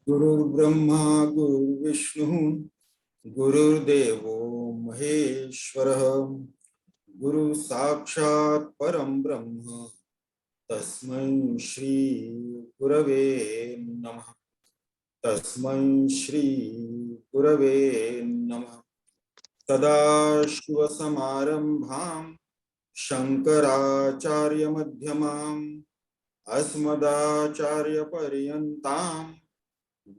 Guru Brahma, Guru Vishnu, Guru Devo Maheshwara, Guru Sakshat Param Brahma, Tasmai Shri Gurave Namah. Tasmai Shri Gurave Namah. Sadashiva Samarambham Shankaracharya Madhyamam Asmadacharya Paryantam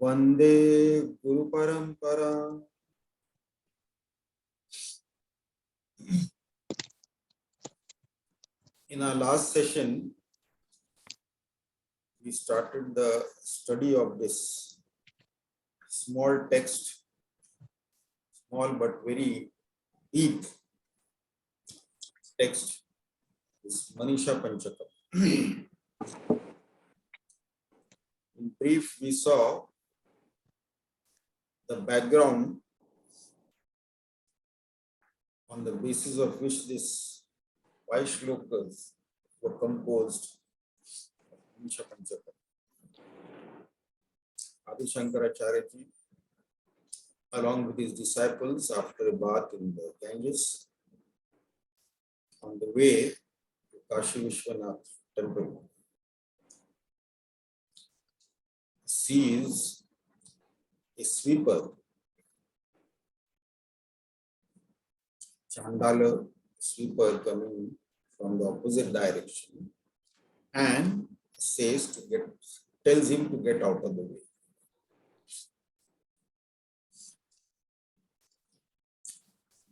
Vande Guru Parampara. In our last session, we started the study of this small text, small but very deep text, this Manisha Panchakam. In brief, we saw the background on the basis of which these 5 shlokas were composed of Manisha Panchakam. Adi Shankaracharya, along with his disciples, after a bath in the Ganges, on the way to Kashi Vishwanath temple, sees a sweeper, Chandala sweeper, coming from the opposite direction, and tells him to get out of the way.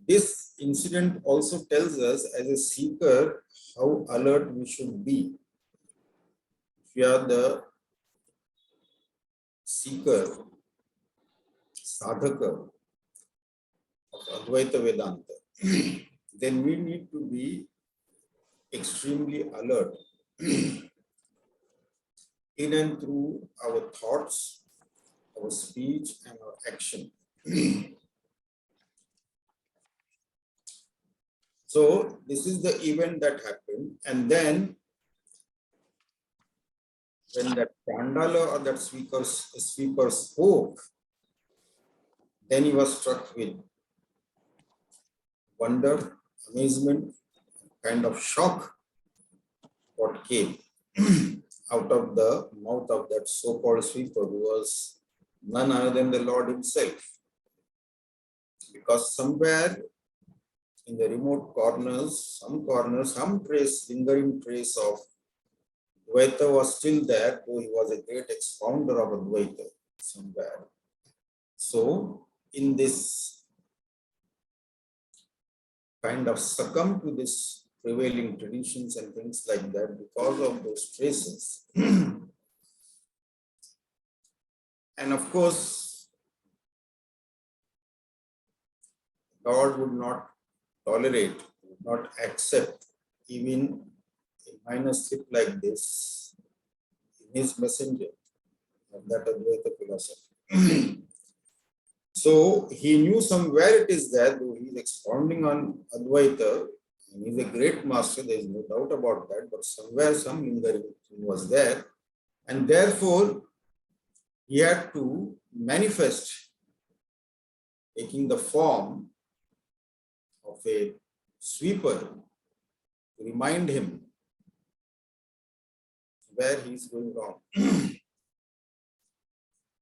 This incident also tells us, as a seeker, how alert we should be. If we are the seeker, sadhaka of Advaita Vedanta, then we need to be extremely alert in and through our thoughts, our speech, and our action. So this is the event that happened, and then when that Chandala or that sweeper spoke, then he was struck with wonder, amazement, kind of shock, what came out of the mouth of that so-called sweeper, who was none other than the Lord himself. Because somewhere in the remote corners, some lingering trace of Advaita was still there, though he was a great expounder of Advaita somewhere. So, in this kind of succumb to this prevailing traditions and things like that, because of those traces. And of course, God would not tolerate, would not accept even a minor slip like this in his messenger of that Advaita philosophy. So he knew somewhere it is there, though he is expounding on Advaita, and he is a great master, there is no doubt about that, but somewhere some lingering was there, and therefore he had to manifest, taking the form of a sweeper, to remind him where he is going wrong.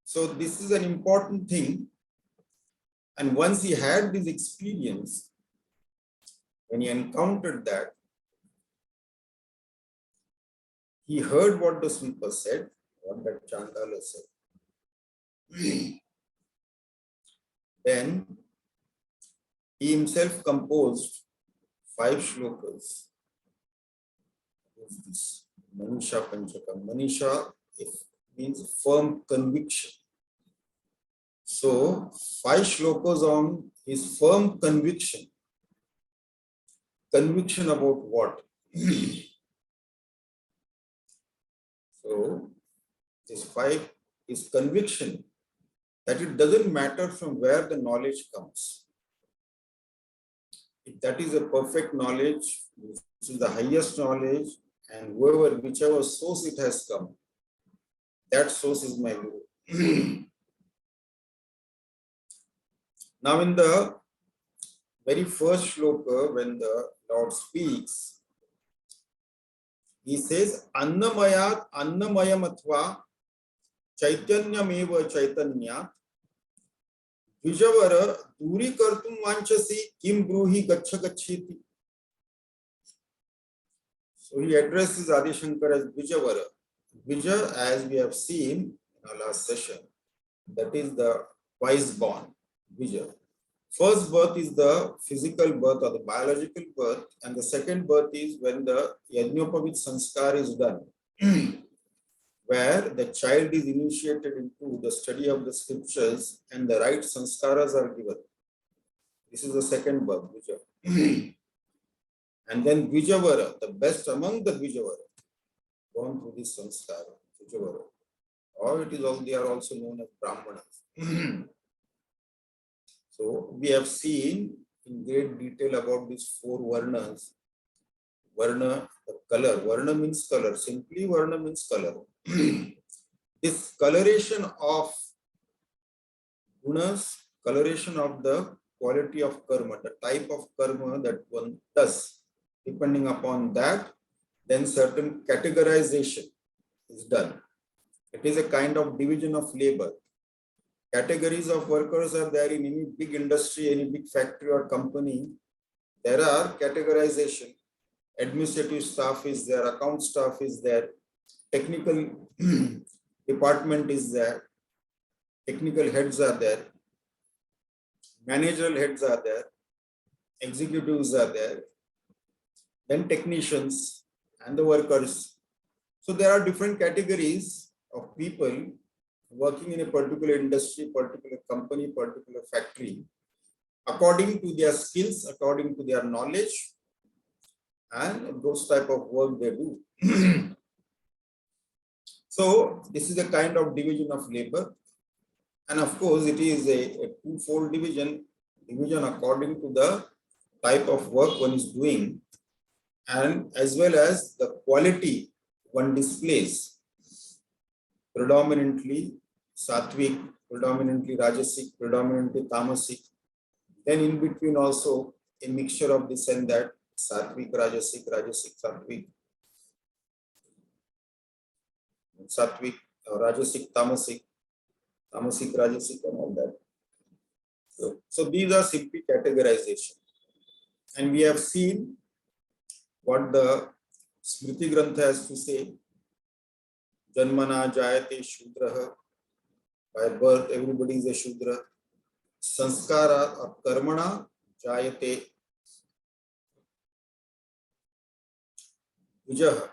So this is an important thing. And once he had this experience, when he encountered that, he heard what the sweeper said, what that Chandala said. Then he himself composed 5 shlokas. This Manisha Panchakam. Manisha means firm conviction. So 5 shlokas on his firm conviction. Conviction about what? So this 5 is conviction that it doesn't matter from where the knowledge comes. If that is a perfect knowledge, which is the highest knowledge, and whichever source it has come, that source is my Guru. Now in the very first shloka, when the Lord speaks, he says, Annamayat Annamayam Athva Chaitanyameva Chaitanyat Vijavara Duri Kartum Vanchasi Kim Bruhi Gacha Gachiti. So he addresses Adi Shankar as Vijavara. Vija, as we have seen in our last session, that is the twice born, Vija. First birth is the physical birth or the biological birth, and the second birth is when the Yajnopavit Sanskar is done, where the child is initiated into the study of the scriptures and the right sanskaras are given. This is the second birth, Vija. And then Vijavara, the best among the Vijavara, gone through this sanskara, Vijavara. Or it is all, they are also known as Brahmanas. So we have seen in great detail about these four varnas. Varna, the color. Varna means color. Simply Varna means color. This coloration of gunas, coloration of the quality of karma, the type of karma that one does. Depending upon that, then certain categorization is done. It is a kind of division of labor. Categories of workers are there in any big industry, any big factory or company. There are categorization. Administrative staff is there, account staff is there, technical department is there, technical heads are there, managerial heads are there, executives are there, then technicians and the workers. So there are different categories of people working in a particular industry, particular company, particular factory, according to their skills, according to their knowledge, and those type of work they do. So this is a kind of division of labor. And of course, it is a twofold division according to the type of work one is doing, and as well as the quality one displays. Predominantly Sattvic, predominantly Rajasic, predominantly Tamasic. Then in between also a mixture of this and that, Sattvic, Rajasic, Rajasic, Sattvic, Sattvic, Rajasic, Tamasic, Tamasic, Rajasic, and all that. So these are simply categorization. And we have seen what the Smriti Grantha has to say. Janmana Jayate Shudraha. By birth, everybody is a Shudra. Sanskara or Karmana Jayate Vijaha.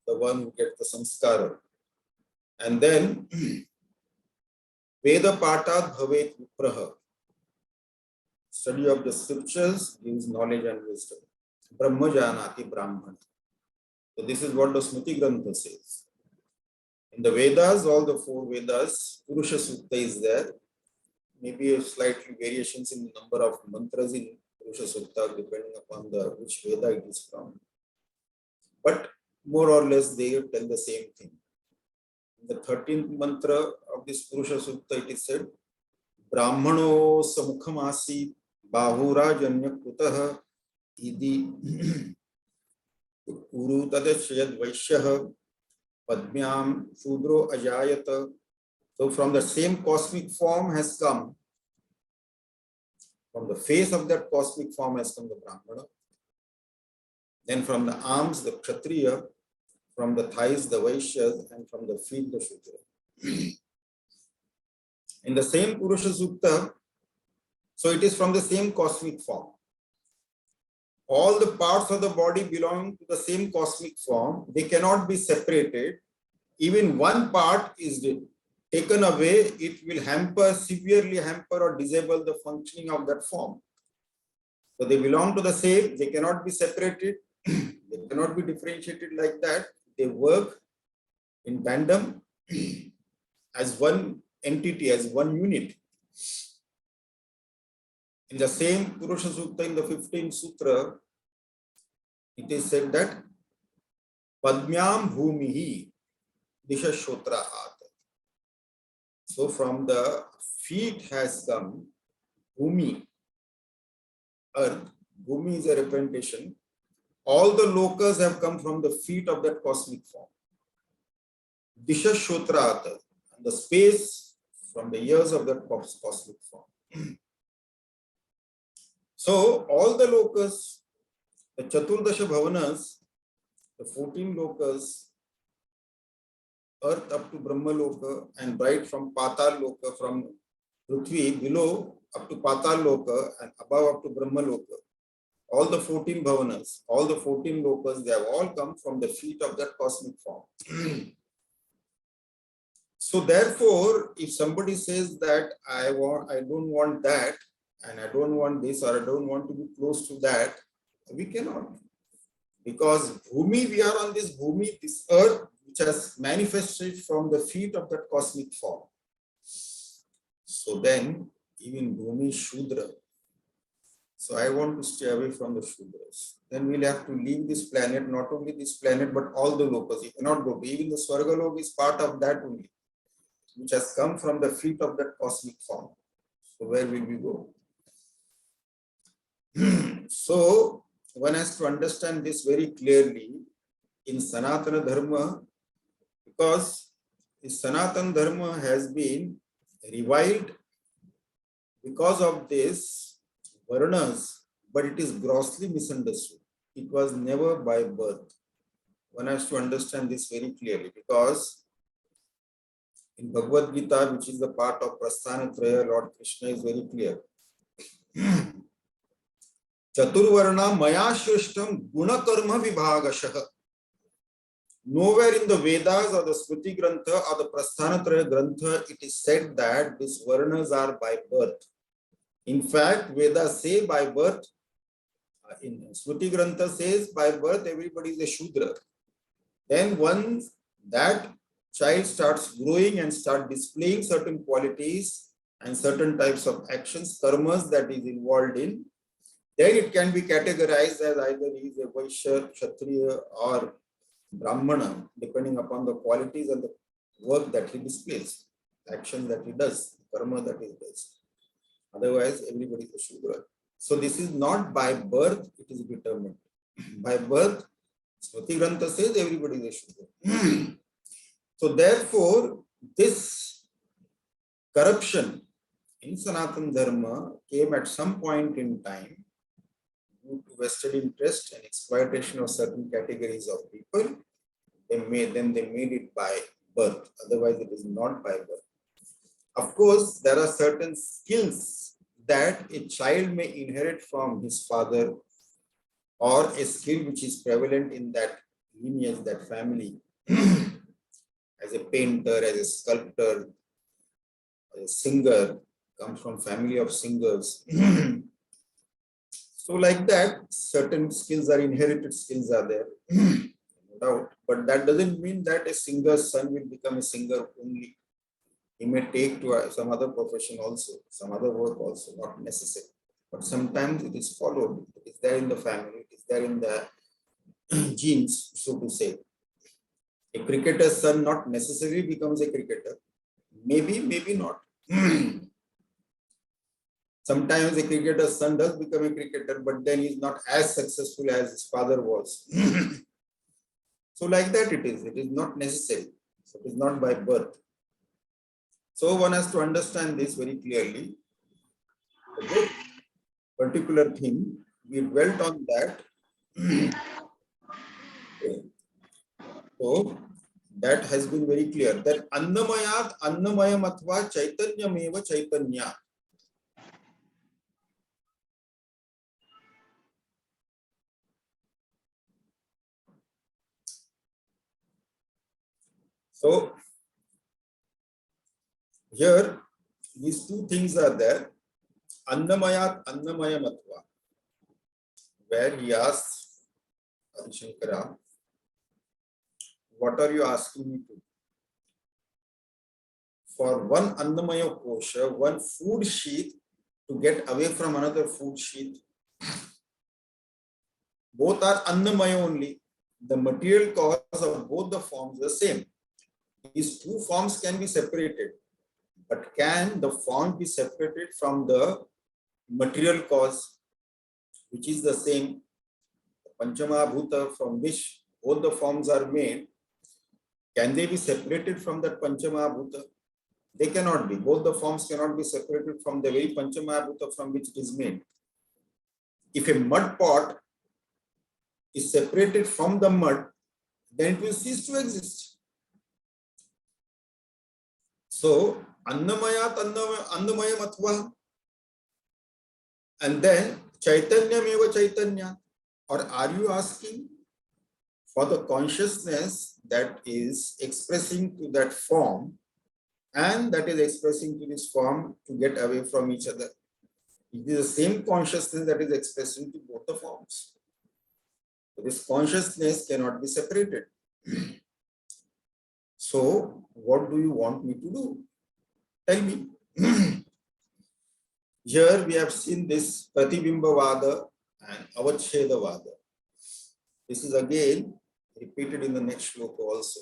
The one who gets the Sanskara. And then Veda Patat Bhavet Vipraha. Study of the scriptures gives knowledge and wisdom. Brahma Janati Brahmana. So this is what the Smriti Grantha says. In the Vedas, all the four Vedas, Purusha Sukta is there. Maybe slightly variations in the number of mantras in Purusha Sukta depending upon which Veda it is from. But more or less they tell the same thing. In the 13th mantra of this Purusha Sukta, it is said, Brahmano samukhamasi bahura janya kutaha idi uru tadashayad vaishyaha padmyam shudro ajayata. So from the same cosmic form has come, from the face of that cosmic form has come the Brahmana. Then from the arms, the Kshatriya, from the thighs, the Vaishyas, and from the feet, the Shudra. In the same Purusha Sukta, so it is from the same cosmic form. All the parts of the body belong to the same cosmic form. They cannot be separated. Even one part is taken away, it will severely hamper or disable the functioning of that form. So they belong to the same, they cannot be separated, they cannot be differentiated like that. They work in tandem as one entity, as one unit. In the same Purusha Sukta, in the 15th Sutra, it is said that Padmyam Bhumihi, Disha Shotra At. So from the feet has come Bhumi, earth. Bhumi is a representation. All the lokas have come from the feet of that cosmic form. Disha Shotra At, and the space from the ears of that cosmic form. So all the lokas, the Chaturdasha Bhavanas, the 14 lokas, earth up to Brahma Loka, and right from Patal Loka, from Prithvi below up to Patal Loka, and above up to Brahma Loka. All the 14 Bhavanas, all the 14 lokas, they have all come from the feet of that cosmic form. So therefore, if somebody says that I don't want that, and I don't want this, or I don't want to be close to that, we cannot. Because Bhumi, we are on this Bhumi, this earth, which has manifested from the feet of that cosmic form. So then, even Bhumi Shudra. So I want to stay away from the Shudras. Then we'll have to leave this planet, not only this planet, but all the lokas. You cannot go to. Even the Swargalok is part of that only, which has come from the feet of that cosmic form. So where will we go? So one has to understand this very clearly in Sanatana Dharma, because the Sanatana Dharma has been reviled because of this Varnas, but it is grossly misunderstood. It was never by birth. One has to understand this very clearly, because in Bhagavad Gita, which is the part of Prasthanatraya, Lord Krishna is very clear. Chaturvarna maya shrishtam guna karma vibhagashaha. Nowhere in the Vedas or the Smriti Grantha or the Prasthanatraya Grantha it is said that these Varnas are by birth. In fact, Vedas say by birth, in Smriti Grantha says by birth everybody is a Shudra. Then once that child starts growing and start displaying certain qualities and certain types of actions, karmas that is involved in, then it can be categorized as either he is a Vaishya, Kshatriya or Brahmana, depending upon the qualities and the work that he displays, action that he does, karma that he does. Otherwise, everybody is a Shudra. So this is not by birth, it is determined. By birth, Smriti Grantha says everybody is a Shudra. So therefore, this corruption in Sanatana Dharma came at some point in time due to vested interest and exploitation of certain categories of people. They made it by birth. Otherwise, it is not by birth. Of course, there are certain skills that a child may inherit from his father, or a skill which is prevalent in that lineage, that family. As a painter, as a sculptor, as a singer, comes from family of singers. So like that, certain skills are inherited, skills are there, no doubt. But that doesn't mean that a singer's son will become a singer only. He may take to some other profession also, some other work also, not necessary. But sometimes it is followed. It is there in the family, it is there in the genes, so to say. A cricketer's son not necessarily becomes a cricketer. Maybe, maybe not. Sometimes a cricketer's son does become a cricketer, but then he's not as successful as his father was. So like that it is. It is not necessary. So it is not by birth. So one has to understand this very clearly. Okay. Particular thing, we dwelt on that. Okay. So that has been very clear that Annamayat Annamayam Athva Chaitanyam Eva Chaitanya. So here these two things are there. Annamayat Annamayam Athva, where he asks Shankara, what are you asking me to? For one Annamaya kosha, one food sheath, to get away from another food sheath. Both are Annamaya only. The material cause of both the forms are the same. These two forms can be separated, but can the form be separated from the material cause, which is the same? Panchama Bhuta, from which both the forms are made, can they be separated from that Panchama Bhuta? They cannot be. Both the forms cannot be separated from the very Panchama Bhuta from which it is made. If a mud pot is separated from the mud, then it will cease to exist. So, Annamayat Annamayam Atva, and then Chaitanyam Eva Chaitanya. Or are you asking for the consciousness that is expressing to that form and that is expressing to this form to get away from each other? It is the same consciousness that is expressing to both the forms. This consciousness cannot be separated. So, what do you want me to do? Tell me. Here we have seen this Pratibhimbavada and Avachedavada. This is again repeated in the next shloka also.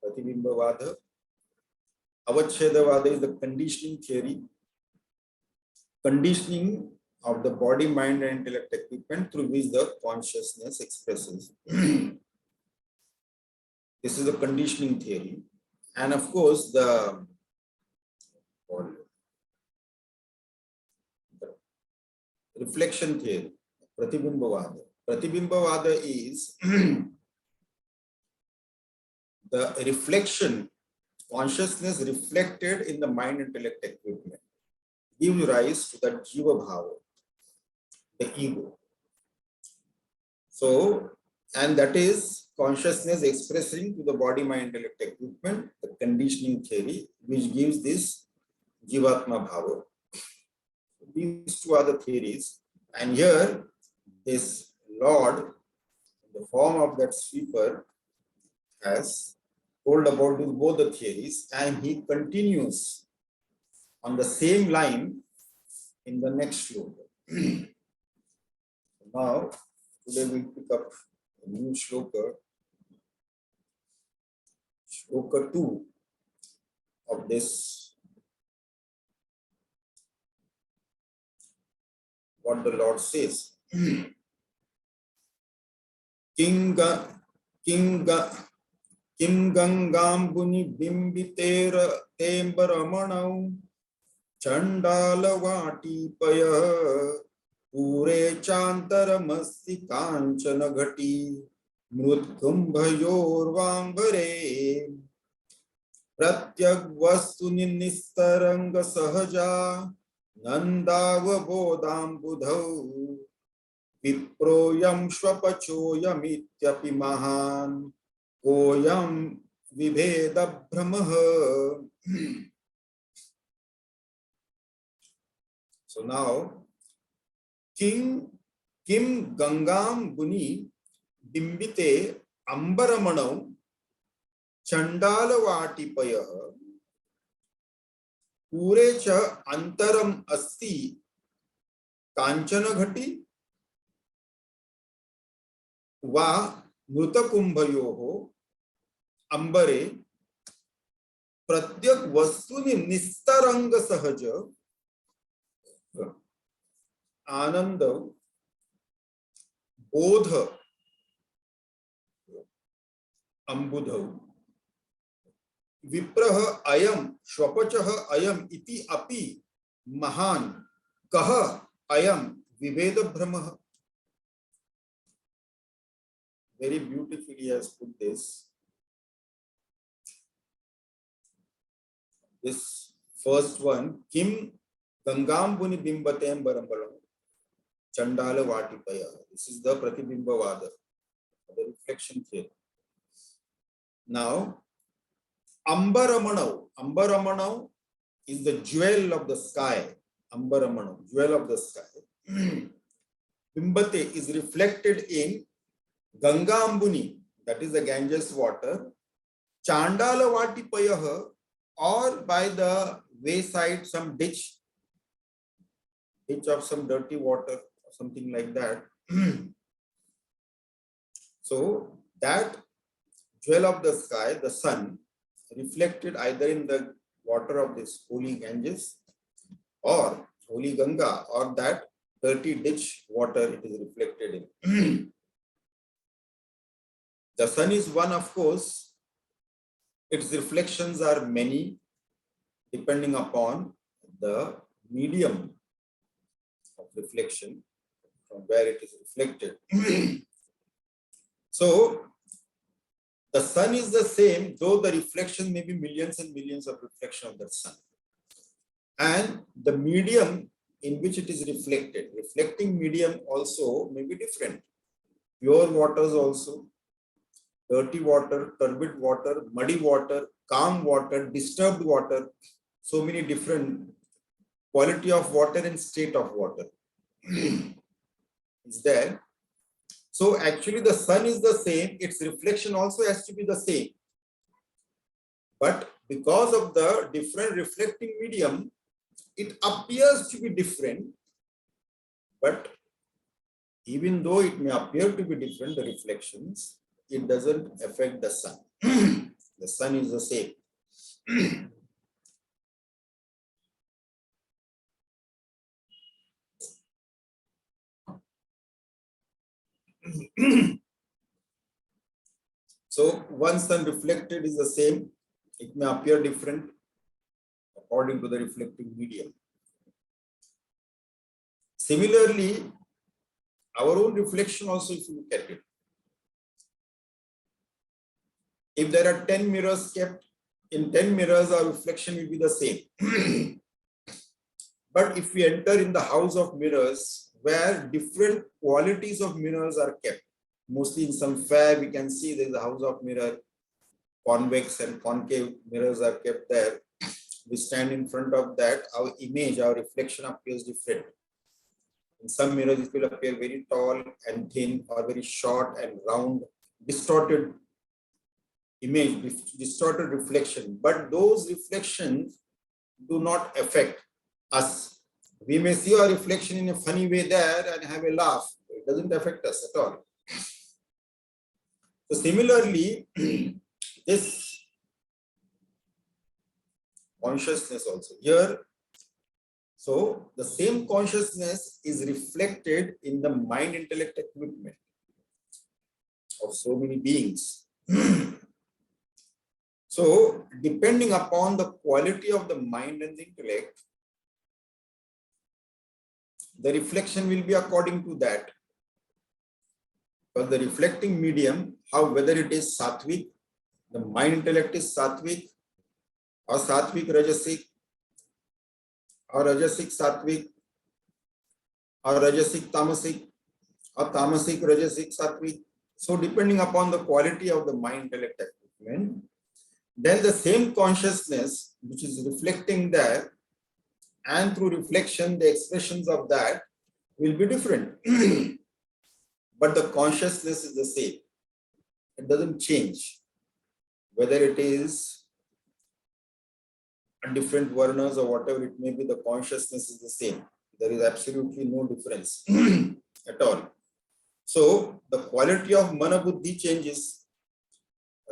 Pratibhimbavada. Avachedavada is the conditioning theory. Conditioning of the body, mind, and intellect equipment through which the consciousness expresses. This is the conditioning theory. And of course, the reflection theory, Pratibhimbavada. Pratibhimbavada is the reflection, consciousness reflected in the mind intellect equipment, gives rise to that Jiva Bhava, the ego. So, and that is consciousness expressing to the body, mind, intellect equipment, the conditioning theory, which gives this Jivatma Bhava. These two are the theories, and here this Lord, in the form of that sweeper, has told about both the theories, and he continues on the same line in the next shloka. Now, today we pick up a new shloka, shloka 2 of this. What the Lord says. Kim Gangam Buni Bimbitera Tembaramanau Chandalavati Paya Pure Chantaramasti Kanchana Ghati Mrutkumbhayor Vambare Pratyak Vastuni Nistaranga Sahaja Nandavabodam Budhau Viproyam Shvapachoyamithyapi Mahan Koyam Vibheda Brahmaha. So now, Kim Gangam Buni Bimbite Ambaramanau Chandalavati Pure cha antaram asti kanchana ghati va mrutakumbhayoho ambare pratyak vastuni nistaranga sahaja ananda bodha ambudhau विप्रह अयम श्वपचः अयम इति अपि महान कह अयम विभेद भ्रमः. Very beautifully he has put this. This first one, Kim Gangam Buni Bimbatem Barambalam Chandala Vatipaya. This is the Pratibhimbavada, the reflection theory. Now, Ambaramanau is the jewel of the sky. Ambaramanau, jewel of the sky. Bimbate is reflected in Gangambuni, that is the Ganges water. Chandala Vatipayaha, or by the wayside, some ditch of some dirty water, or something like that. So that jewel of the sky, the sun, reflected either in the water of this holy Ganges or holy Ganga, or that dirty ditch water it is reflected in. The sun is one, of course. Its reflections are many, depending upon the medium of reflection from where it is reflected. So, the sun is the same, though the reflection may be millions and millions of reflection of the sun. And the medium in which it is reflected, reflecting medium also may be different. Pure waters also, dirty water, turbid water, muddy water, calm water, disturbed water, so many different quality of water and state of water is there. So actually the sun is the same, its reflection also has to be the same. But because of the different reflecting medium, it appears to be different. But even though it may appear to be different, the reflections, it doesn't affect the sun. The sun is the same. So one sun reflected is the same. It may appear different according to the reflecting medium. Similarly, our own reflection also, if you look at it, if there are 10 mirrors kept, in 10 mirrors our reflection will be the same. But if we enter in the house of mirrors, where different qualities of mirrors are kept, mostly in some fair we can see there is a house of mirror, convex and concave mirrors are kept there. We stand in front of that, our image, our reflection appears different. In some mirrors it will appear very tall and thin, or very short and round, distorted image, distorted reflection. But those reflections do not affect us. We may see our reflection in a funny way there and have a laugh. It doesn't affect us at all. So similarly, this consciousness also here, so the same consciousness is reflected in the mind intellect equipment of so many beings. So depending upon the quality of the mind and the intellect, the reflection will be according to that. But the reflecting medium, whether it is sattvic, the mind intellect is sattvic, or sattvic rajasic, or rajasic sattvic, or rajasic tamasic, or tamasic rajasic sattvic. So depending upon the quality of the mind intellect equipment, then the same consciousness which is reflecting there, and through reflection the expressions of that will be different. But the consciousness is the same. It doesn't change. Whether it is a different varnas or whatever it may be, the consciousness is the same. There is absolutely no difference at all. So the quality of mana buddhi changes.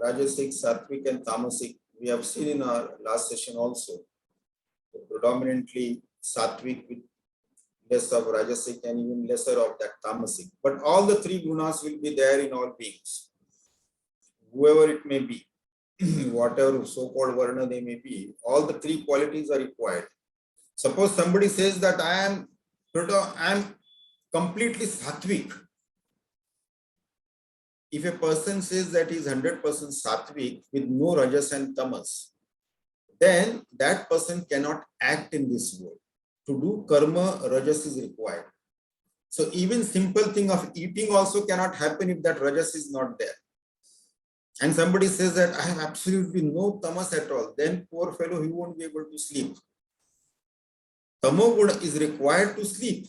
Rajasic, sattvic and tamasic. We have seen in our last session also. Predominantly sattvic with less of rajasic and even lesser of that tamasic. But all the three gunas will be there in all beings. Whoever it may be, whatever so-called varna they may be, all the three qualities are required. Suppose somebody says that I am completely sattvic. If a person says that he is 100% sattvic with no rajas and tamas, then that person cannot act in this world. To do karma, rajas is required. So even simple thing of eating also cannot happen if that rajas is not there. And somebody says that I have absolutely no tamas at all, then poor fellow, he won't be able to sleep. Tamo guna is required to sleep.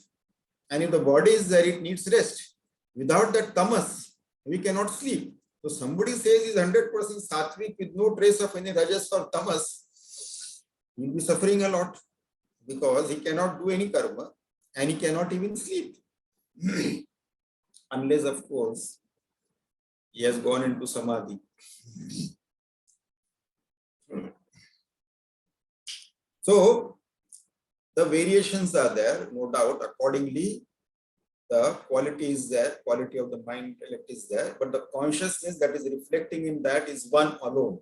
And if the body is there, it needs rest. Without that tamas, we cannot sleep. So somebody says he's 100% sattvic with no trace of any rajas or tamas, he will be suffering a lot because he cannot do any karma and he cannot even sleep. Unless, of course, he has gone into samadhi. So the variations are there, no doubt. Accordingly, the quality is there, quality of the mind intellect is there, but the consciousness that is reflecting in that is one alone.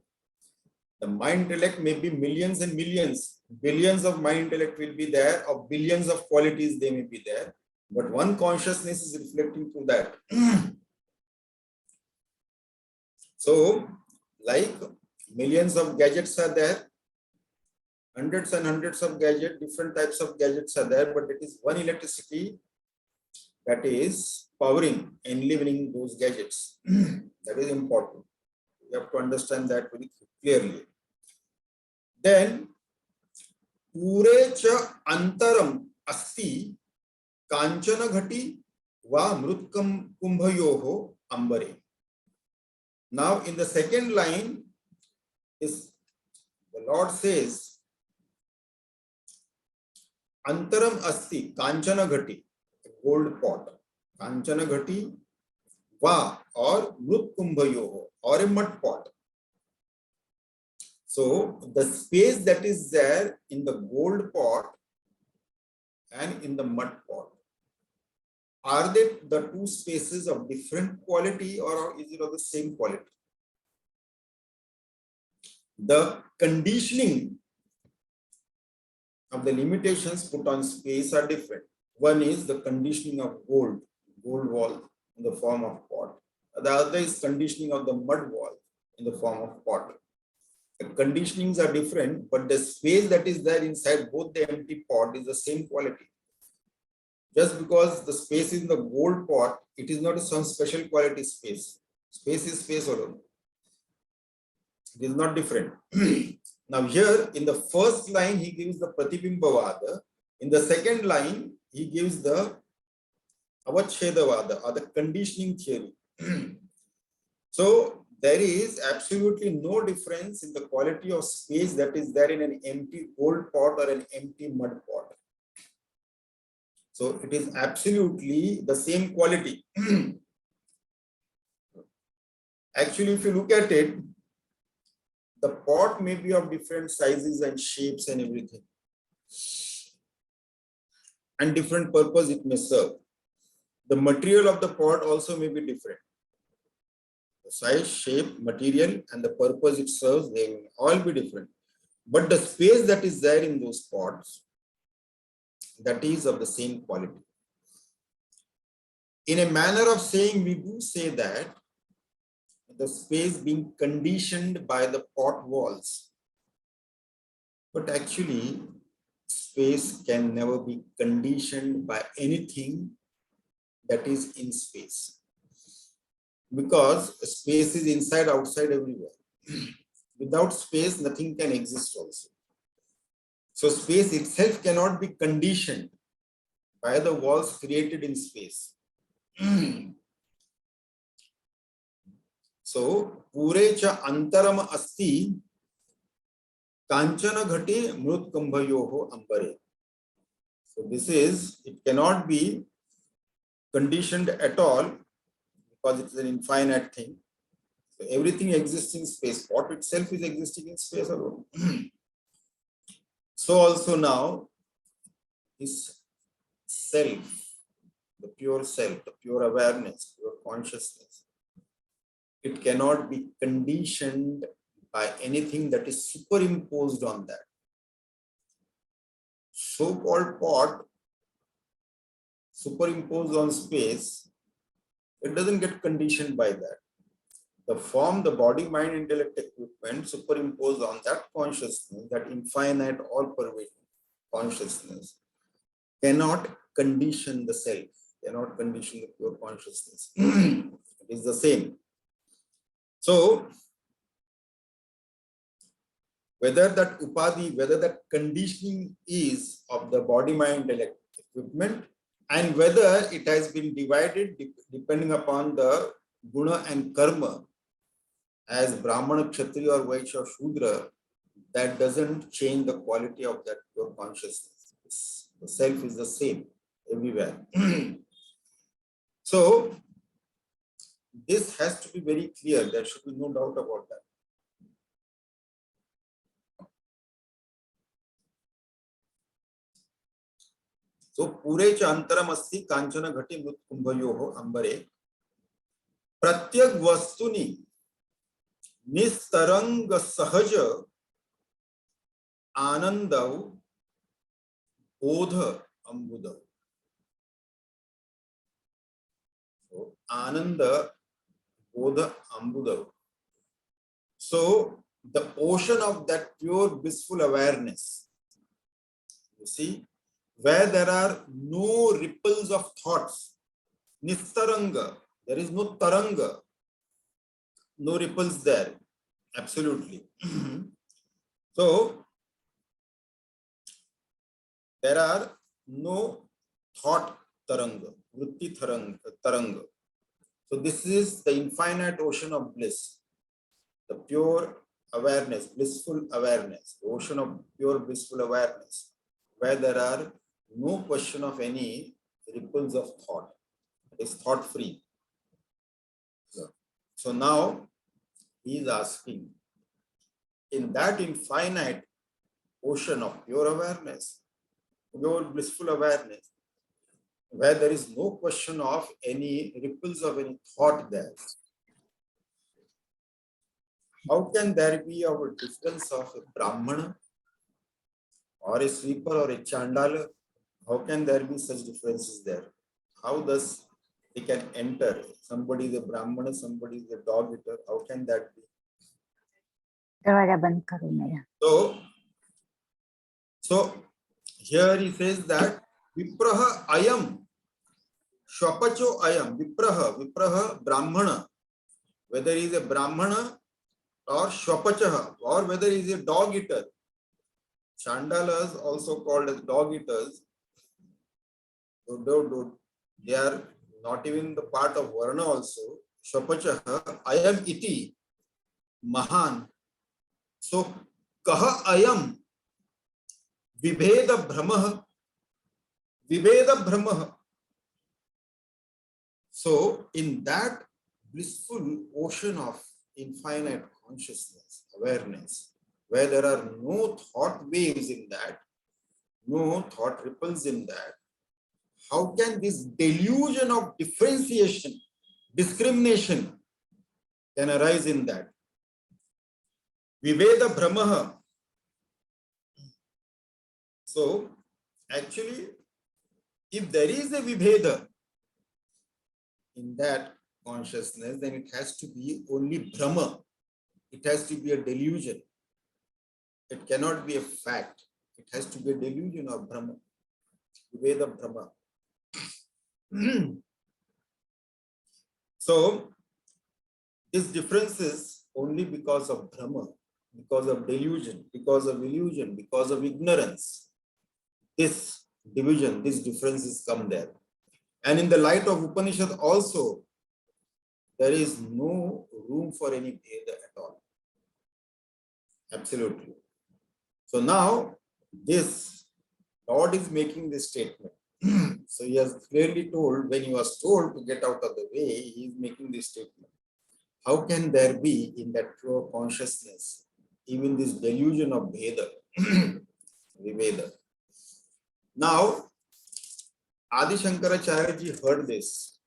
The mind intellect may be millions and millions, billions of mind intellect will be there, or billions of qualities they may be there, but one consciousness is reflecting through that. So, like millions of gadgets are there, hundreds and hundreds of gadgets, different types of gadgets are there, but it is one electricity that is powering and enlivening those gadgets. That is important. You have to understand that very clearly. Then, पूरे च अंतरम अस्ति कांचन घटी वा मृत्कम कुंभयोः अंबरे. Now, in the second line, is the Lord says, Antaram asti kanchana ghati, gold pot, kanchana ghati, va, or mrut kumbhayoho, or a mud pot. So the space that is there in the gold pot and in the mud pot, are they the two spaces of different quality, or is it of the same quality? The conditioning of the limitations put on space are different. One is the conditioning of gold wall in the form of pot. The other is conditioning of the mud wall in the form of pot. The conditionings are different, but the space that is there inside both the empty pot is the same quality. Just because the space is in the gold pot, it is not some special quality space. Space is space alone. It is not different. Now here in the first line, he gives the Pratibimbavada. In the second line, he gives the Avachedavada, or the conditioning theory. So there is absolutely no difference in the quality of space that is there in an empty gold pot or an empty mud pot. So it is absolutely the same quality. Actually, if you look at it, the pot may be of different sizes and shapes and everything, and different purpose it may serve. The material of the pot also may be different. The size, shape, material, and the purpose it serves, they will all be different. But the space that is there in those pots, that is of the same quality. In a manner of saying, we do say that the space being conditioned by the pot walls. But actually, space can never be conditioned by anything that is in space. Because space is inside, outside, everywhere. Without space, nothing can exist also. So space itself cannot be conditioned by the walls created in space. So, pure cha antaram asti kanchana ghati mrut kumbhayoho ambare. So this is, it cannot be conditioned at all because it is an infinite thing. So everything exists in space. Pot itself is existing in space alone. So also now, this self, the pure self, the pure awareness, pure consciousness, it cannot be conditioned by anything that is superimposed on that. So-called pot, superimposed on space, it doesn't get conditioned by that. The form, the body, mind, intellect equipment superimposed on that consciousness, that infinite, all-pervading consciousness, cannot condition the self, cannot condition the pure consciousness. It is the same. So, whether that upadhi, whether that conditioning is of the body, mind, intellect equipment, and whether it has been divided depending upon the guna and karma as Brahmana, Kshatriya, or Vaishya, Shudra, that doesn't change the quality of that pure consciousness. The self is the same everywhere. So, this has to be very clear. There should be no doubt about that. So pure cha antaram asti kanchana ghati mut kumbhayoho ambare pratyag vastuni nistarang sahaj anandav bodha ambudav. So ananda bodha ambudav. So the ocean of that pure blissful awareness, you see, where there are no ripples of thoughts, nistaranga, there is no taranga, no ripples there, absolutely. So there are no thought taranga, vritti taranga. So this is the infinite ocean of bliss, the pure awareness, blissful awareness, the ocean of pure blissful awareness, where there are no question of any ripples of thought. It is thought free. So now he is asking, in that infinite ocean of pure awareness, pure blissful awareness, where there is no question of any ripples of any thought there, how can there be a difference of a Brahmana or a sweeper or a chandala? How can there be such differences there? How does they can enter? Somebody is a Brahmana, somebody is a dog eater. How can that be? So here he says that Vipraha ayam, Shwapacho ayam, Vipraha Brahmana, whether he is a Brahmana or Shwapachaha, or whether he is a dog eater. Chandalas, also called as dog eaters, they are not even the part of Varna also. Shwapachaha ayam iti mahan. So kaha ayam vibheda brahmaha. So in that blissful ocean of infinite consciousness, awareness, where there are no thought waves in that, no thought ripples in that, how can this delusion of differentiation, discrimination can arise in that? Viveda Brahmaha. So actually, if there is a Viveda in that consciousness, then it has to be only Brahma. It has to be a delusion. It cannot be a fact. It has to be a delusion of Brahma. Viveda Brahma. So this difference is only because of Brahma, because of delusion, because of illusion, because of ignorance. This division, these differences come there. And in the light of Upanishad also, there is no room for any Veda at all. Absolutely. So now this Lord is making this statement. So he has clearly told, when he was told to get out of the way, he is making this statement. How can there be in that pure consciousness even this delusion of Veda, Viveda? Now, Adi Shankaracharya ji heard this.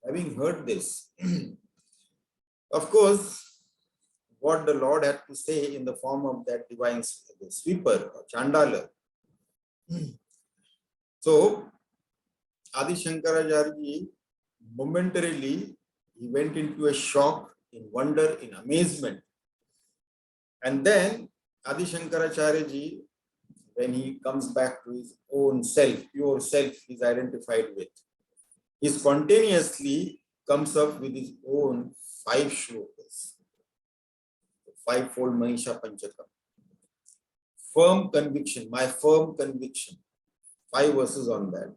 Having heard this, of course, what the Lord had to say in the form of that divine sweeper or Chandala. So, Adi Shankaracharya ji momentarily he went into a shock, in wonder, in amazement. And then Adi Shankaracharya ji, when he comes back to his own self, pure self he is identified with, he spontaneously comes up with his own 5 shlokas, the 5-fold Manisha Panchakam. Firm conviction, my firm conviction, 5 verses on that.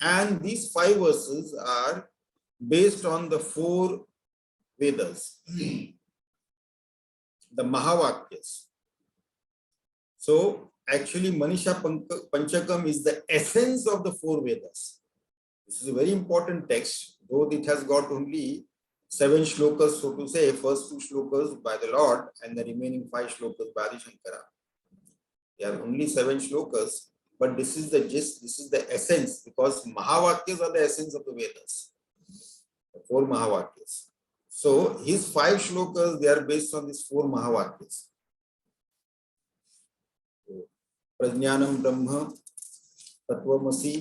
And these 5 verses are based on the 4 Vedas, the Mahavakyas. So actually Manisha Panchakam is the essence of the 4 Vedas. This is a very important text, though it has got only 7 shlokas, so to say, first 2 shlokas by the Lord and the remaining 5 shlokas by Adi Shankara. There are only 7 shlokas, but this is the gist, this is the essence, because Mahavakyas are the essence of the Vedas, the 4 Mahavakyas. So his 5 shlokas, they are based on these 4 Mahavakyas. Prajnanam Brahma, Tattvamasi,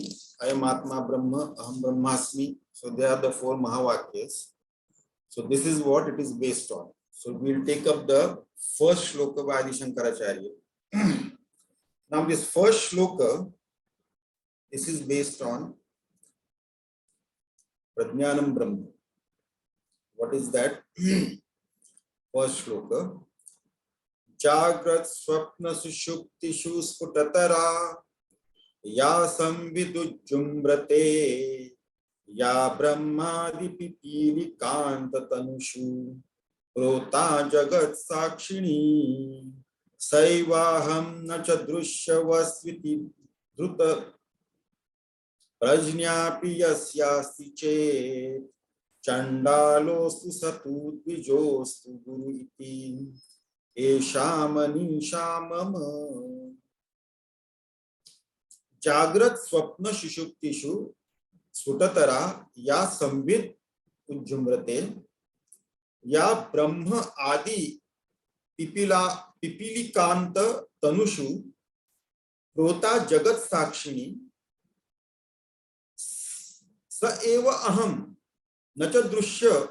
Ayam Atma Brahma, Aham Brahmasmi. So they are the 4 Mahavakyas. So this is what it is based on. So we'll take up the first shloka by Adi Shankaracharya. Now this first shloka, this is based on Prajnanam Brahma. What is that? First shloka. Jagrat Swapna Sushuktishu Sputatara Ya Samvidu Jumbrate Ya Brahmadi Pipili Kanta Tanushu Prota Jagat Sakshini Saivaham Nacha Drushya Vasviti Dhruta Prajnapi Yasyasti Chet Chandalostu Satu Dvijostu Guru Iti Esha Manisha Mama. Jagrat Swapna Shishuktishu Sfutatara Ya Samvid Ujjumrate Ya Brahma Adi Pipilikanta Tanushu Prota Jagat Sakshini Sa Eva Aham Nacha Drushya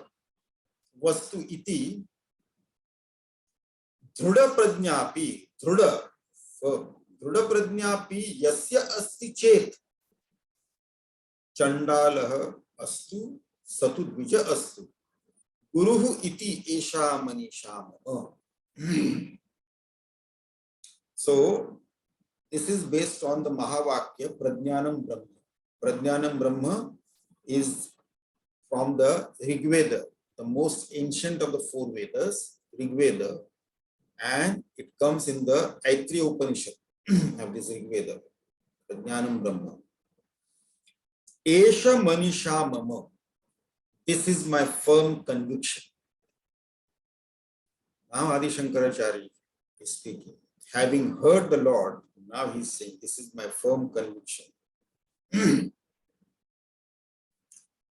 Vastu Iti Dhruda Prajnapi Yasya Asti Chet Chandalah Astu Satu Dvija Astu Guruhu Iti Esha Manisha. So this is based on the Mahavakya Prajnanam Brahma. Prajnanam Brahma is from the Rig Veda, the most ancient of the 4 Vedas, Rig Veda, and it comes in the Aitreya Upanishad of this Rig Veda, Prajnanam Brahma. Esha Manisha Mama. This is my firm conviction. Now Adi Shankaracharya is speaking. Having heard the Lord, now he is saying, this is my firm conviction.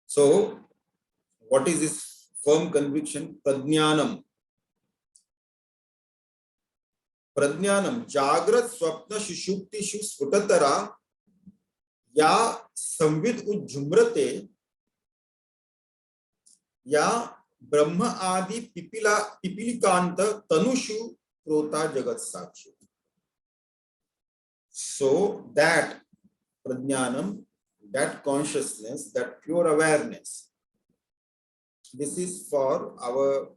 So, what is this firm conviction? Prajnanam. Prajnanam. Jagrat Swapna Shishukti Shu Sfutatara Ya Samvid Ujjumrate Ya Brahma Adi Pipilikanta Tanushu Prota Jagat Sakshi. So that Prajnanam, that consciousness, that pure awareness, this is for our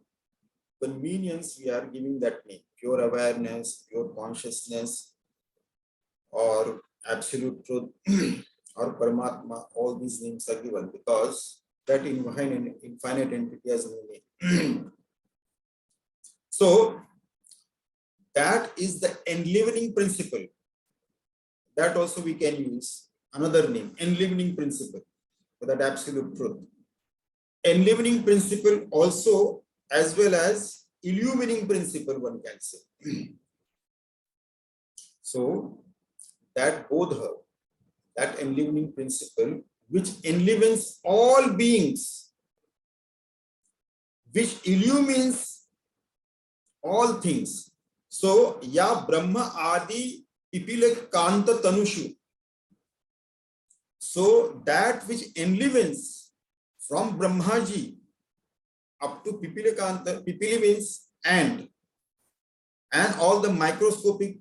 convenience, we are giving that name. Pure awareness, pure consciousness, or absolute truth, or Paramatma, all these names are given because that infinite entity has no name. So that is the enlivening principle. That also we can use another name, enlivening principle, for that absolute truth. Enlivening principle also, as well as illumining principle, one can say. So that bodha, that enlivening principle, which enlivens all beings, which illumines all things. So Ya Brahma Adi Pipilek Kanta Tanushu. So that which enlivens from Brahmaji up to Pipilekanta, Pipili means and all the microscopic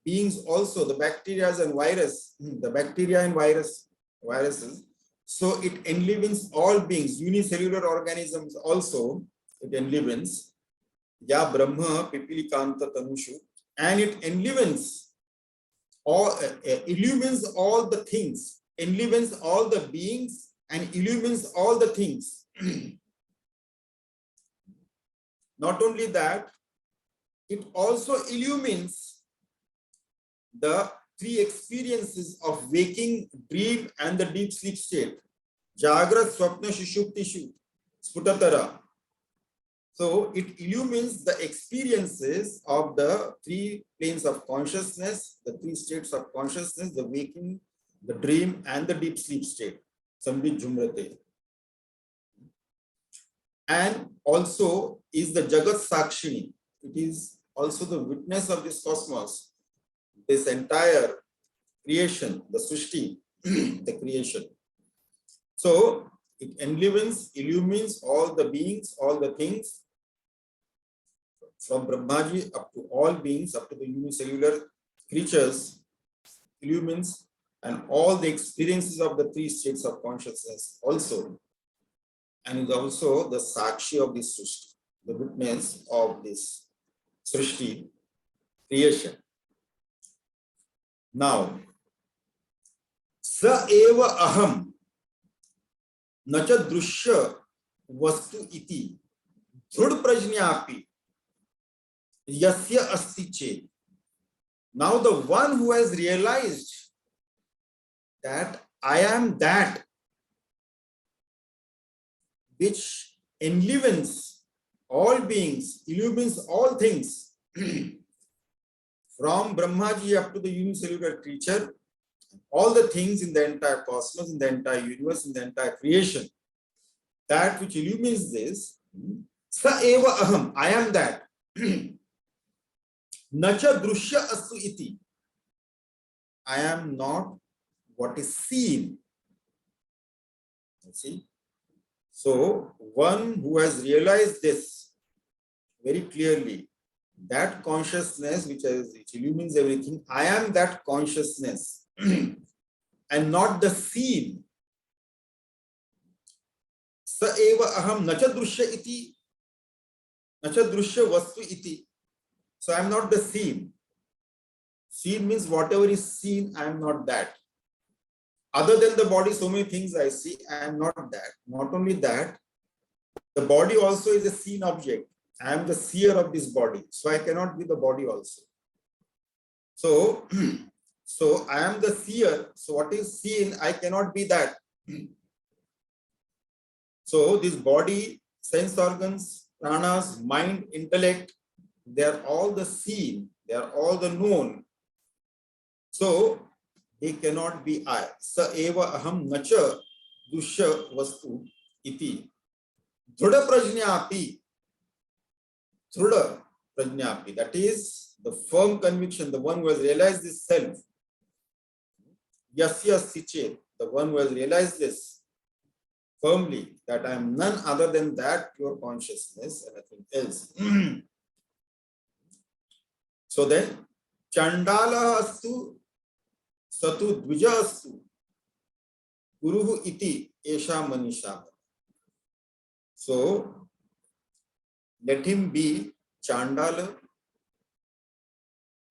beings also, the bacteria and virus, the bacteria and viruses. So it enlivens all beings, unicellular organisms also, it enlivens. Ya Brahma Pipilikanta Tanushu, and it enlivens all, illumines all the things, enlivens all the beings and illumines all the things. Not only that, it also illumines the 3 experiences of waking, dream, and the deep sleep state. Jagrat, Swapna, Shushuktishu, Sputatara. So it illumines the experiences of the three planes of consciousness, the three states of consciousness, the waking, the dream, and the deep sleep state. Samvit Jumrate. And also is the Jagat Sakshini. It is also the witness of this cosmos, this entire creation, the Srishti, the creation. So it illumines all the beings, all the things, from Brahmaji up to all beings, up to the unicellular creatures, illumines, and all the experiences of the three states of consciousness also. And is also the Sakshi of this Srishti, the witness of this Srishti creation. Now, Sa eva aham nacha drushya vastu iti dhrud prajnyapi yasya asti chet. Now the one who has realized that I am that which enlivens all beings, illumines all things, from Brahmaji up to the unicellular creature, all the things in the entire cosmos, in the entire universe, in the entire creation, that which illumines this, Sa eva aham, I am that. Nacha drushya astu iti. I am not what is seen. You see? So, one who has realized this very clearly, that consciousness which illumines everything, I am that consciousness and not the seen. Sa eva aham nacha drushya iti, nacha drushya vastu iti. So I am not the seen. Seen means whatever is seen, I am not that. Other than the body, so many things I see, I am not that. Not only that, the body also is a seen object. I am the seer of this body, so I cannot be the body also. So, so I am the seer. So what is seen, I cannot be that. So this body, sense organs, pranas, mind, intellect, they are all the seen. They are all the known. So they cannot be I. Sa eva aham nacha dushya vastu iti. Dhruda prajnyapi. Dhruda prajnyapi. That is the firm conviction, the one who has realized this self. Yasya siche. The one who has realized this firmly, that I am none other than that pure consciousness and nothing else. So then, Chandala astu satu dvija astu guruhu iti esha manisha. So, let him be Chandala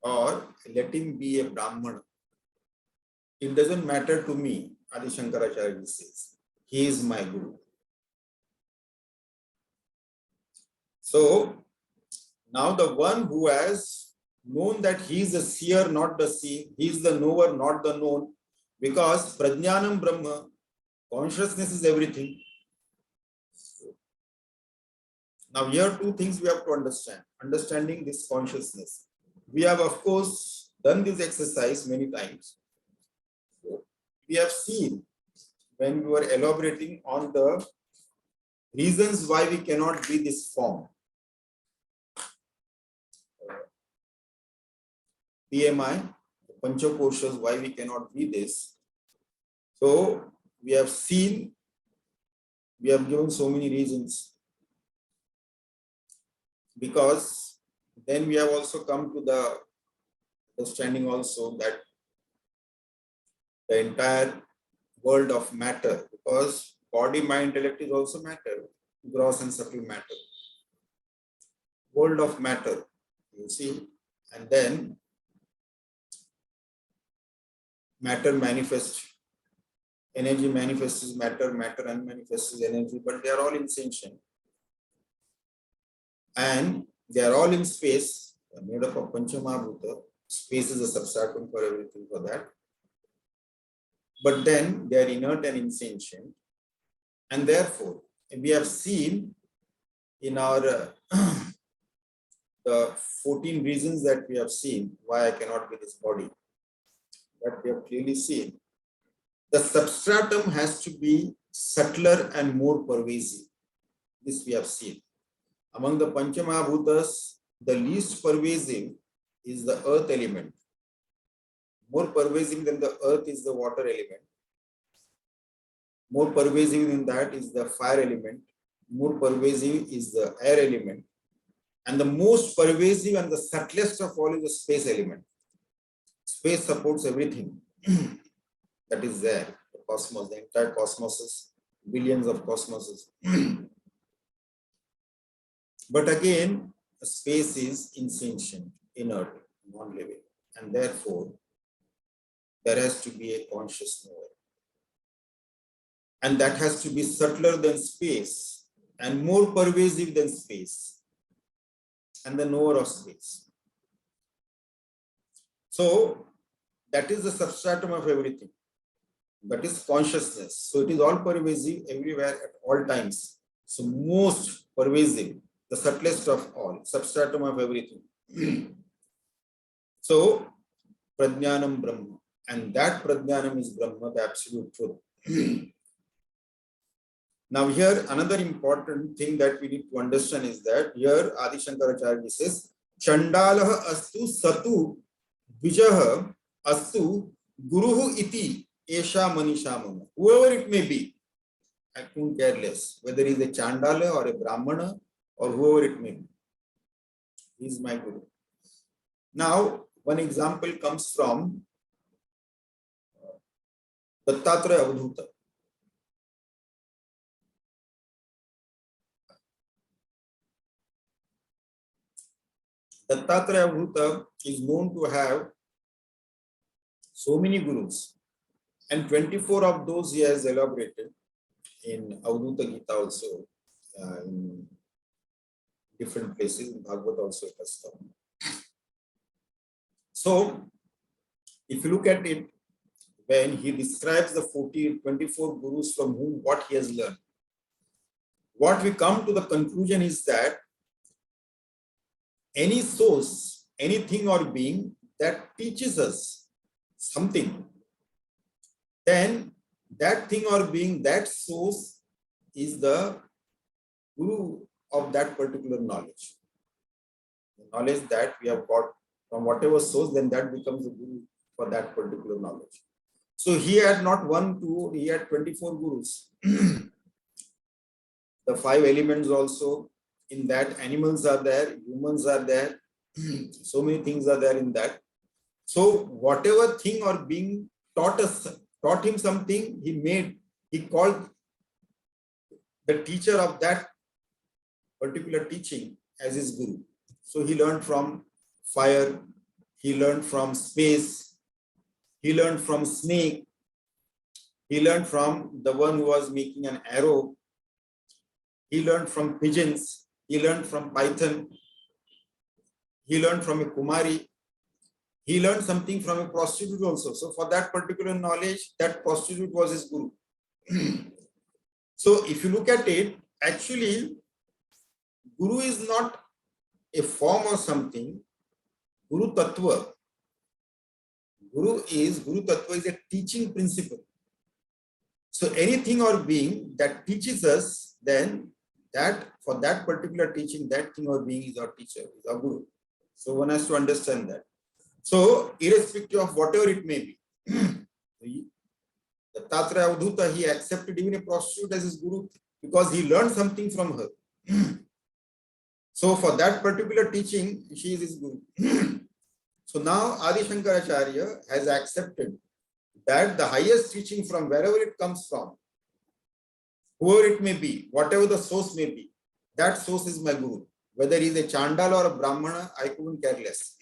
or let him be a Brahmana. It doesn't matter to me, Adi Shankaracharya says. He is my Guru. So, now the one who has known that he is the seer, not the seen, he is the knower, not the known, because Prajnanam Brahma, consciousness is everything. Now here two things we have to understand. Understanding this consciousness. We have of course done this exercise many times. We have seen when we were elaborating on the reasons why we cannot be this form. PMI, Panchakoshas, why we cannot be this. So we have seen, we have given so many reasons. Because then we have also come to the understanding also that the entire world of matter, because body, mind, intellect is also matter, gross and subtle matter. World of matter, you see, and then matter manifests, energy manifests as matter, matter unmanifests as energy, but they are all insentient. And they are all in space, made up of Panchamahabhuta. Space is a substratum for everything for that. But then they are inert and insentient. And therefore, we have seen in our the 14 reasons that we have seen why I cannot be this body, that we have clearly seen. The substratum has to be subtler and more pervasive. This we have seen. Among the Panchamahabhutas, the least pervasive is the earth element. More pervasive than the earth is the water element. More pervasive than that is the fire element. More pervasive is the air element. And the most pervasive and the subtlest of all is the space element. Space supports everything that is there. The cosmos, the entire cosmoses, billions of cosmoses. But again, space is insentient, inert, non-living. And therefore, there has to be a conscious knower. And that has to be subtler than space and more pervasive than space and the knower of space. So that is the substratum of everything. That is consciousness. So it is all pervasive everywhere at all times. So most pervasive, the subtlest of all, substratum of everything. So Prajnanam Brahma. And that Prajnanam is Brahma, the absolute truth. Now here another important thing that we need to understand is that here Adi Shankaracharya says, Chandalaha astu satu vijaha astu guruhu iti esha manisha mama. Whoever it may be, I couldn't care less, whether he is a Chandala or a Brahmana or whoever it may be. He is my guru. Now, one example comes from Dattatreya Avadhuta. Dattatreya Avadhuta is known to have so many gurus, and 24 of those he has elaborated in Avadhuta Gita also, in different places, in Bhagavad also it has come. So, if you look at it, when he describes the 24 gurus from whom what he has learned, what we come to the conclusion is that any source, anything or being that teaches us something, then that thing or being, that source is the guru of that particular knowledge. The knowledge that we have got from whatever source, then that becomes the guru for that particular knowledge. So he had not one, two, he had 24 gurus. The 5 elements also, in that animals are there, humans are there, so many things are there in that. So whatever thing or being taught him something, he called the teacher of that particular teaching as his guru. So he learned from fire, he learned from space, he learned from snake, he learned from the one who was making an arrow, he learned from pigeons, he learned from python, he learned from a Kumari, he learned something from a prostitute also. So for that particular knowledge, that prostitute was his guru. So if you look at it, actually, guru is not a form or something. Guru Tattva. Guru Tattva is a teaching principle. So anything or being that teaches us, then that for that particular teaching, that thing or being is our teacher, is our guru. So one has to understand that. So irrespective of whatever it may be, the Dattatreya Avadhuta, he accepted even a prostitute as his guru because he learned something from her. So for that particular teaching, she is his guru. So now Adi Shankaracharya has accepted that the highest teaching from wherever it comes from, whoever it may be, whatever the source may be, that source is my guru. Whether he is a Chandala or a Brahmana, I couldn't care less.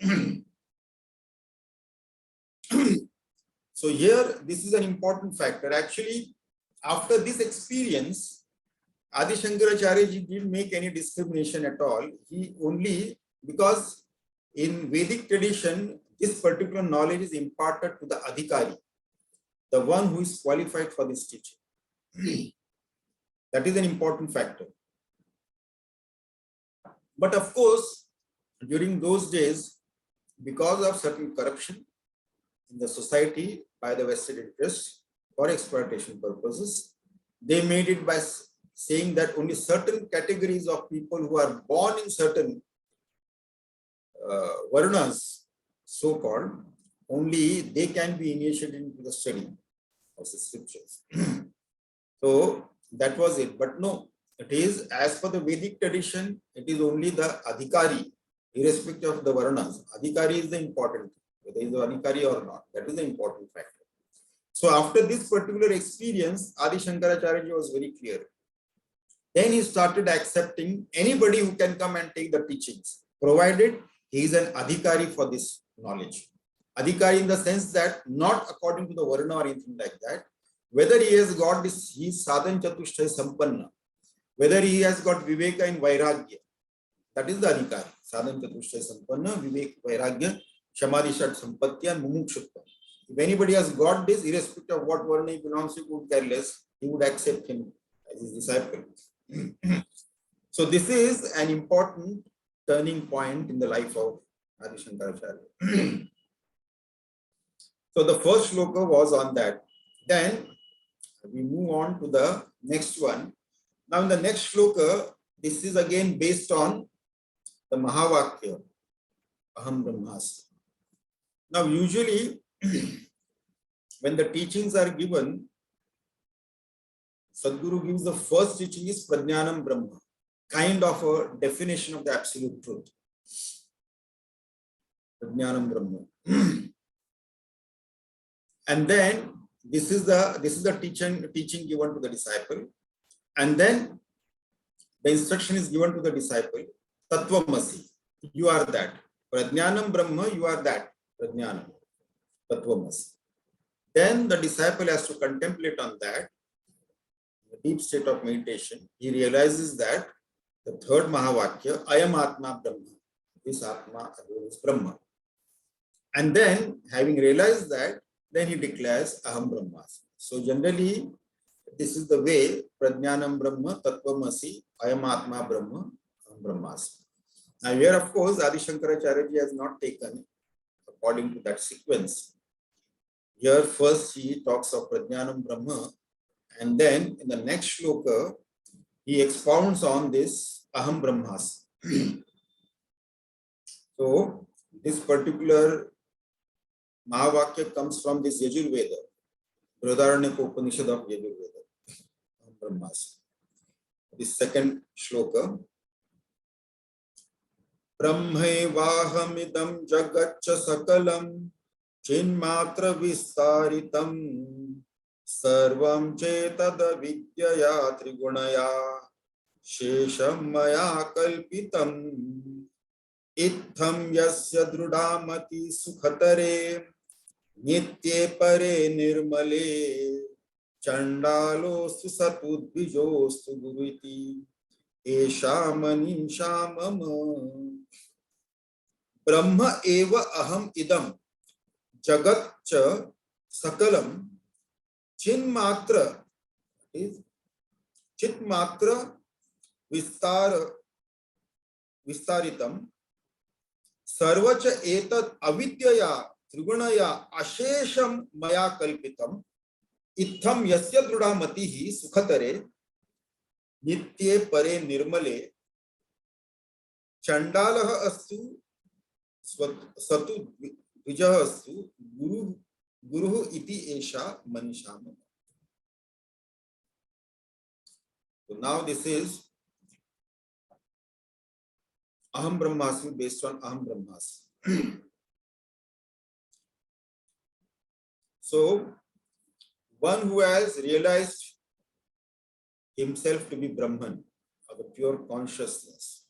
So here, this is an important factor. Actually, after this experience, Adi Shankaracharya ji didn't make any discrimination at all. He only, because in Vedic tradition, this particular knowledge is imparted to the Adhikari, the one who is qualified for this teaching. That is an important factor. But of course, during those days, because of certain corruption in the society by the vested interests for exploitation purposes, they made it by saying that only certain categories of people who are born in certain varnas, so-called, only they can be initiated into the study of the scriptures. So that was it. But no, it is as per the Vedic tradition, it is only the adhikari, irrespective of the varnas. Adhikari is the important thing, whether he is the adhikari or not. That is the important factor. So after this particular experience, Adi Shankaracharya was very clear. Then he started accepting anybody who can come and take the teachings, provided he is an adhikari for this knowledge. Adhikari in the sense that not according to the varna or anything like that, whether he has got this, he is sadhan chatushtaya sampanna, whether he has got viveka and vairagya, that is the adhikari. Sadhan chatushtaya sampanna, vivek, vairagya, shamadhi shat sampatya, and mumukshutva. If anybody has got this, irrespective of what varna he belongs to, would care less, he would accept him as his disciple. So this is an important turning point in the life of Adi Shankaracharya. So the first shloka was on that. Then we move on to the next one. Now in the next shloka, this is again based on the Mahavakya, Aham Brahmasmi. Now usually when the teachings are given, Sadhguru gives the first teaching is Prajnanam Brahma, kind of a definition of the absolute truth. Prajnanam Brahma. And then this is the teaching given to the disciple. And then the instruction is given to the disciple, Tattvamasi, you are that. Prajnanam Brahma, you are that. Prajnanam, Tattvamasi. Then the disciple has to contemplate on that, the deep state of meditation. He realizes that the third Mahavakya, Ayam Atma Brahma, this Atma is Brahma. And then, having realized that, then he declares Aham Brahmasmi. So generally, this is the way, Prajnanam Brahma, Tattvamasi, Ayam Atma Brahma, Aham Brahmasmi. Now here, of course, Adi Shankaracharya has not taken according to that sequence. Here first he talks of Prajnanam Brahma, and then in the next shloka, he expounds on this Aham Brahmasmi. So this particular Mahavakya comes from this Yajurveda, Brihadaranyaka Upanishad of Yajurveda, Aham Brahmasmi. This second shloka, Brahmaivahamidam jagatcha sakalam chinmatra vistaritam sarvam cetad vidyaya trigunaya shesham maya kalpitam itham yasya drudamati sukhatare nitye pare nirmale chandalo susatudbijostu guriti esha manisha mama Brahma eva aham idam jagat cha sakalam chinmatra is chitmatra vistaritam sarvacha etat avidyaya trigunaya ashesham maya kalpitam itham yasya drudamatihi sukhatare nitye pare nirmale chandalah astu satu vijah astu guru iti esha manisha. So now this is Aham Brahmasmi based on Aham Brahmasmi. So one who has realized himself to be Brahman, or the pure consciousness,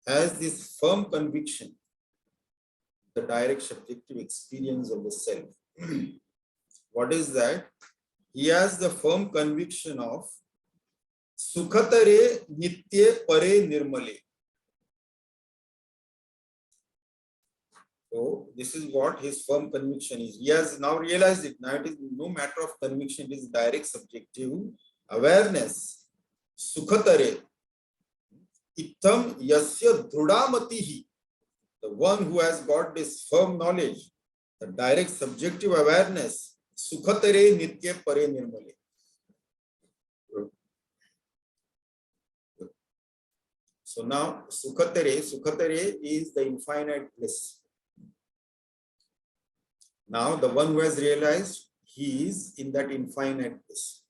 has this firm conviction, the direct subjective experience of the self. What is that? He has the firm conviction of Sukhatare Nitye Pare Nirmale. So this is what his firm conviction is. He has now realized it. Now it is no matter of conviction, it is direct subjective awareness. Sukhatare. Itam yasya drudamatihi. The one who has got this firm knowledge, the direct subjective awareness, sukhatere nitya pare nirmale. So now sukhatere is the infinite bliss. Now the one who has realized he is in that infinite bliss,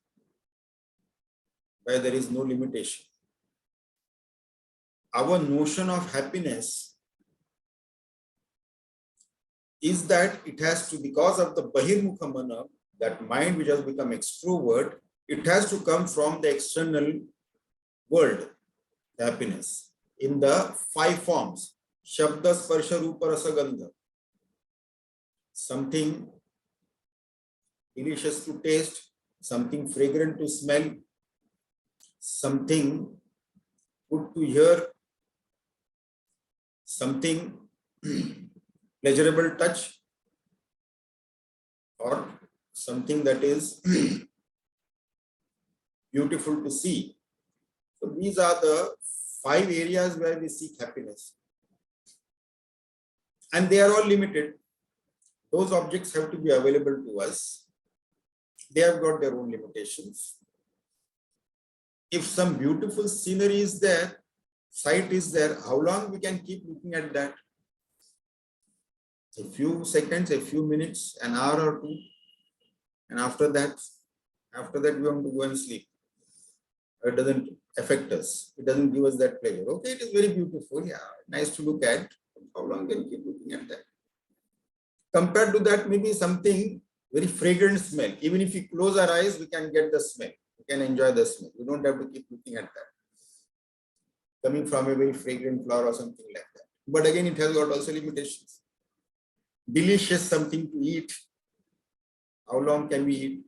where there is no limitation. Our notion of happiness is that it has to, because of the Bahirmukha Mana, that mind which has become extrovert, it has to come from the external world, the happiness, in the 5 forms. Shabda, Sparsha, Rupa, Rasa, Gandha. Something delicious to taste, something fragrant to smell, something good to hear, something pleasurable touch, or something that is beautiful to see. So these are the 5 areas where we seek happiness. And they are all limited. Those objects have to be available to us. They have got their own limitations. If some beautiful scenery is there, sight is there, how long we can keep looking at that? A few seconds, a few minutes, an hour or 2. And after that we want to go and sleep. It doesn't affect us. It doesn't give us that pleasure. Okay, it is very beautiful. Yeah, nice to look at. How long can we keep looking at that? Compared to that, maybe something very fragrant smell. Even if we close our eyes, we can get the smell. We can enjoy the smell. We don't have to keep looking at that. Coming from a very fragrant flower or something like that. But again, it has got also limitations. Delicious something to eat. How long can we eat?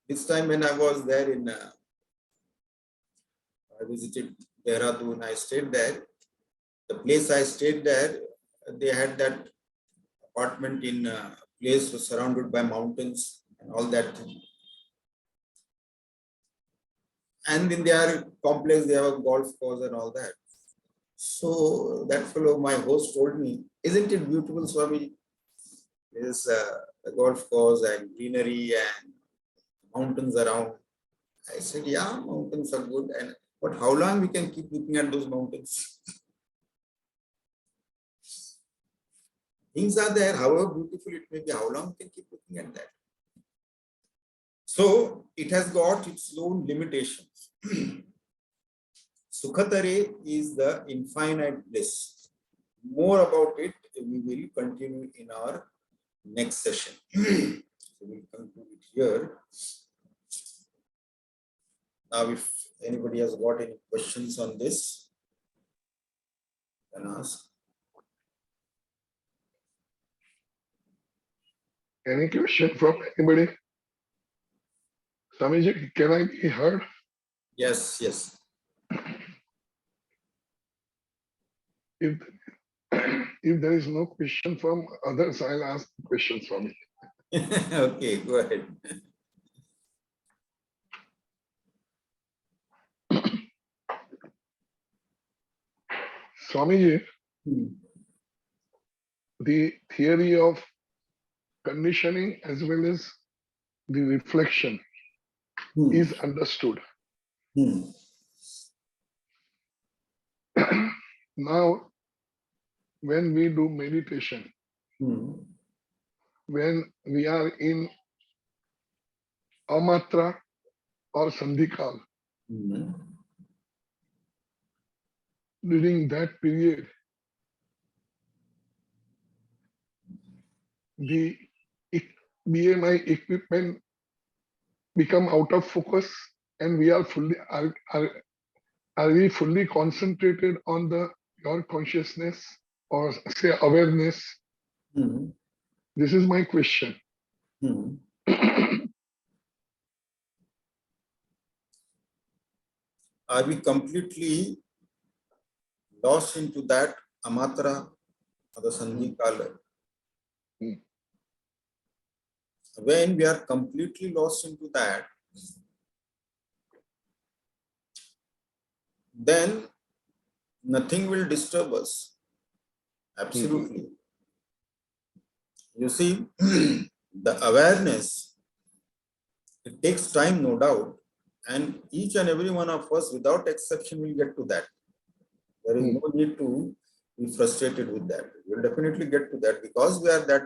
This time when I was there in, I visited Dehradun, I stayed there. The place I stayed there, they had that apartment in a place was surrounded by mountains and all that. And in their complex, they have a golf course and all that. So that fellow, my host, told me, "Isn't it beautiful, Swami? There's a golf course and greenery and mountains around." I said, "Yeah, mountains are good. But how long we can keep looking at those mountains?" Things are there, however beautiful it may be, how long we can keep looking at that? So it has got its own limitations. Sukhatare is the infinite bliss. More about it we will continue in our next session. So we'll conclude it here. Now, if anybody has got any questions on this, then ask. Any question from anybody? Swamiji, can I be heard? Yes, yes. If there is no question from others, I'll ask questions from you. Okay, go ahead. Swamiji, the theory of conditioning as well as the reflection is understood. Now, when we do meditation, when we are in amatra or sandhikal, during that period, the BMI equipment become out of focus, and we are fully are we fully concentrated on your consciousness or say awareness? This is my question. Are we completely lost into that amatra or the sandhikala? When we are completely lost into that, then nothing will disturb us. Absolutely. You see, the awareness, it takes time, no doubt, and each and every one of us, without exception, will get to that. There is no need to be frustrated with that. We'll definitely get to that because we are that